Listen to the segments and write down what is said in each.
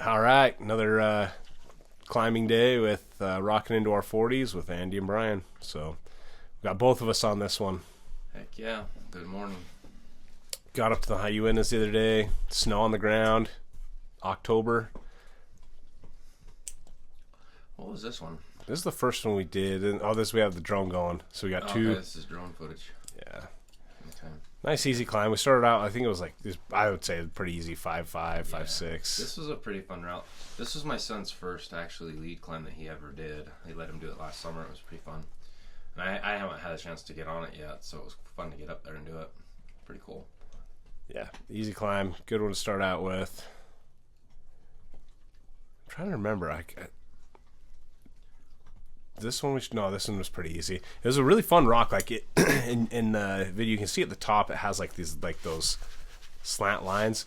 All right, another climbing day with rocking into our 40s with Andy and Bryan. So, we got both of us on this one. Heck yeah. Good morning. Got up to the high Uintas the other day. Snow on the ground. October. What was this one? This is the first one we did. And we have the drone going. So we got two. Okay, this is drone footage. Yeah. Okay. Nice, easy climb. We started out, I think it was I would say pretty easy, 5.5, 5.6. This was a pretty fun route. This was my son's first actually lead climb that he ever did. They let him do it last summer. It was pretty fun. And I haven't had a chance to get on it yet, so it was fun to get up there and do it. Pretty cool. Yeah, easy climb. Good one to start out with. I'm trying to remember. This one was pretty easy. It was a really fun rock. Like it in the video, you can see at the top it has those slant lines.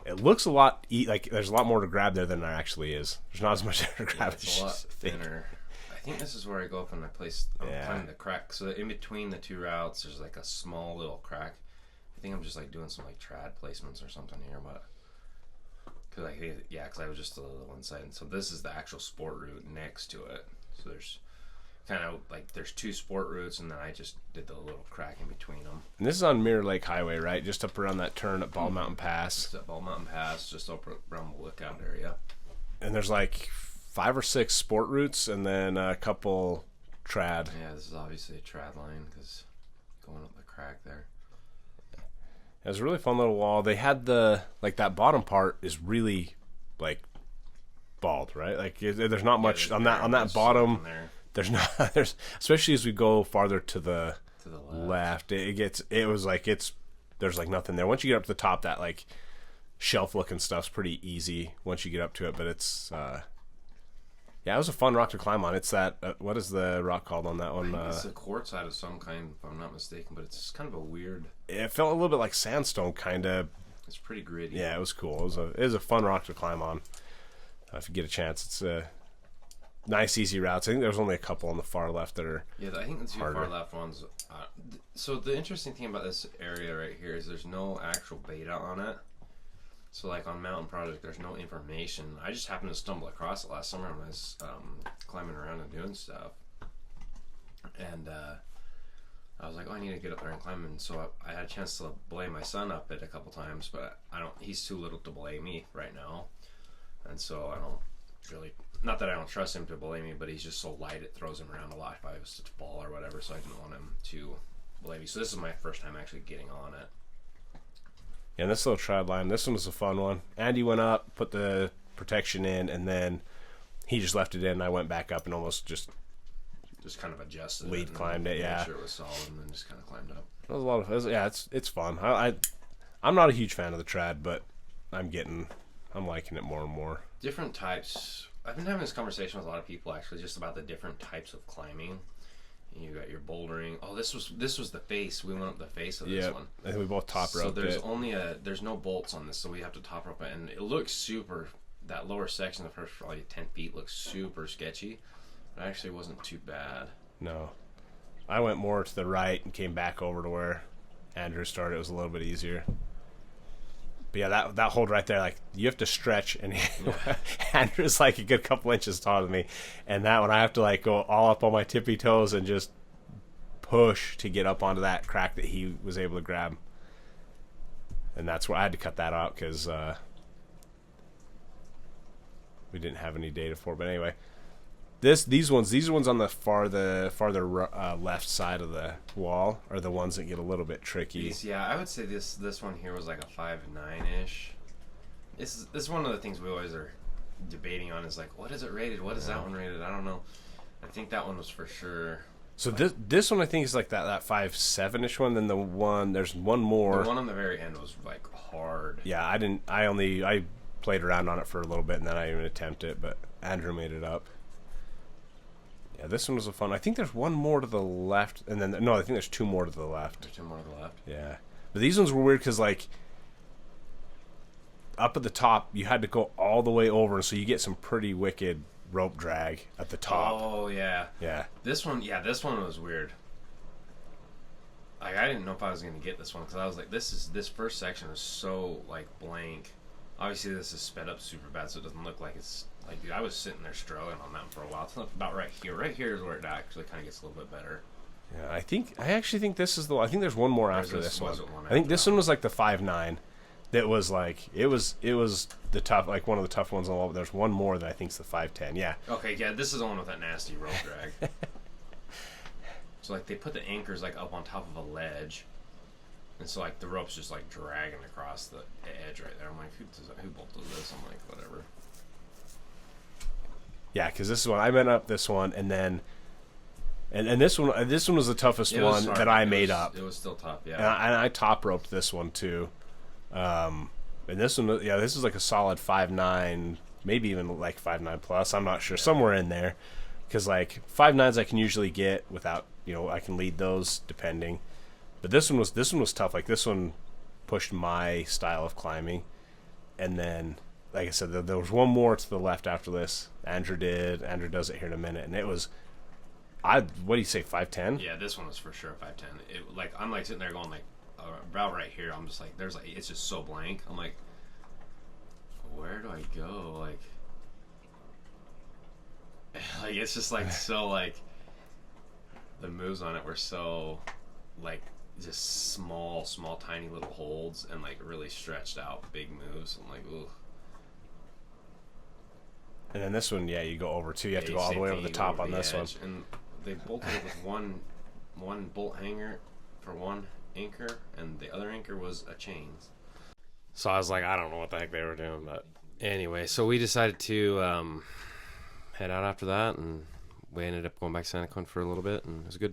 It looks a lot like there's a lot more to grab there than there actually is. There's not as much there to grab. It's a lot thinner. I think this is where I go up in my place. I'm climbing the crack. So in between the two routes, there's like a small little crack. I think I'm just like doing some like trad placements or something here, but because I was just to the one side, and so this is the actual sport route next to it. So there's kind of like there's two sport routes, and then I just did the little crack in between them. And this is on Mirror Lake Highway, right? Just up around that turn at Bald Mountain Pass. It's at Bald Mountain Pass, just up around the lookout area. And there's like 5 or 6 sport routes, and then a couple trad. Yeah, this is obviously a trad line because going up the crack there. It was a really fun little wall. They had that bottom part is really like bald, right? Like there's not much on that bottom. There's especially as we go farther to the left. There's like nothing there. Once you get up to the top, that like shelf looking stuff's pretty easy once you get up to it. But it's it was a fun rock to climb on. It's that what is the rock called on that one? It's a quartzite of some kind, if I'm not mistaken. But it's kind of a weird. It felt a little bit like sandstone, kind of. It's pretty gritty. Yeah, it was cool. It was a fun rock to climb on. If you get a chance, it's a nice, easy routes. I think there's only a couple on the far left that are I think the two harder. far left ones. So the interesting thing about this area right here is there's no actual beta on it. So like on Mountain Project, there's no information. I just happened to stumble across it last summer when I was climbing around and doing stuff. And I was like, I need to get up there and climb. And so I had a chance to belay my son up it a couple times, but he's too little to belay me right now. And so I don't really, not that I don't trust him to belay me, but he's just so light it throws him around a lot if I was to fall or whatever, so I didn't want him to belay me. So this is my first time actually getting on it. Yeah, and this little trad line, this one was a fun one. Andy went up, put the protection in, and then he just left it in, and I went back up and almost just kind of adjusted lead climbed it, made sure it was solid, and then just kind of climbed up. It was a lot of, it's fun. I'm not a huge fan of the trad, but I'm liking it more and more. Different types. I've been having this conversation with a lot of people actually, just about the different types of climbing. You got your bouldering. Oh, this was the face. We went up the face of this one. I think we both top roped it. So there's no bolts on this, so we have to top rope it, and it looks super. That lower section, the first probably 10 feet, looks super sketchy. It actually wasn't too bad. No, I went more to the right and came back over to where Andrew started. It was a little bit easier. But yeah, that hold right there, like you have to stretch, and Andrew's like a good couple inches taller than me, and that one I have to like go all up on my tippy toes and just push to get up onto that crack that he was able to grab, and that's where I had to cut that out because we didn't have any data for it. But anyway, these ones on the farther left side of the wall are the ones that get a little bit tricky. Yeah, I would say this one here was like a 5.9-ish. This is one of the things we always are debating on, is like, what is it rated? What is that one rated? I don't know. I think that one was for sure. So this one I think is like that 5.7-ish one. Then there's one more. The one on the very end was like hard. Yeah, I played around on it for a little bit and then I didn't even attempt it, but Andrew made it up. Yeah, this one was a fun. I think there's one more to the left, and then I think there's 2 more to the left. There's 2 more to the left. Yeah, but these ones were weird because like up at the top, you had to go all the way over, so you get some pretty wicked rope drag at the top. Oh yeah. Yeah. This one was weird. Like I didn't know if I was gonna get this one because I was like, this first section is so like blank. Obviously, this is sped up super bad, so it doesn't look like it's like. Dude, I was sitting there struggling on that for a while. It's about right here. Right here is where it actually kind of gets a little bit better. Yeah, I actually think this is the. I think there's one more after this one. I think this one was like the 5.9. That was like it was the tough, like one of the tough ones on all. But there's one more that I think's the 5.10. Yeah. Okay, yeah, this is the one with that nasty rope drag. So like they put the anchors like up on top of a ledge, and so like the rope's just like dragging across the edge right there. I'm like, who bolted this? I'm like, whatever. Yeah, because this is one I went up this one, and then, and this one was the toughest one that I made up. It was still tough, yeah. And I top roped this one too, and this one, yeah, this is like a solid 5.9, maybe even like 5.9 plus. I'm not sure, somewhere in there, because like 5.9s I can usually get without, I can lead those depending, but this one was tough. Like this one pushed my style of climbing, and then. Like I said, there was one more to the left after this. Andrew does it here in a minute, and it was, what do you say, 5.10? Yeah, this one was for sure 5.10. Like I'm like sitting there going like, about right here. I'm just like, there's like, it's just so blank. I'm like, where do I go? Like it's just like so like, the moves on it were so, like just small, tiny little holds and like really stretched out big moves. I'm like, ooh. And then this one, yeah, you go over too. You have to go all the way over the top on this one. And they bolted it with one bolt hanger for one anchor, and the other anchor was a chains. So I was like, I don't know what the heck they were doing, but anyway, so we decided to head out after that, and we ended up going back to Santa Quinn for a little bit, and it was a good day.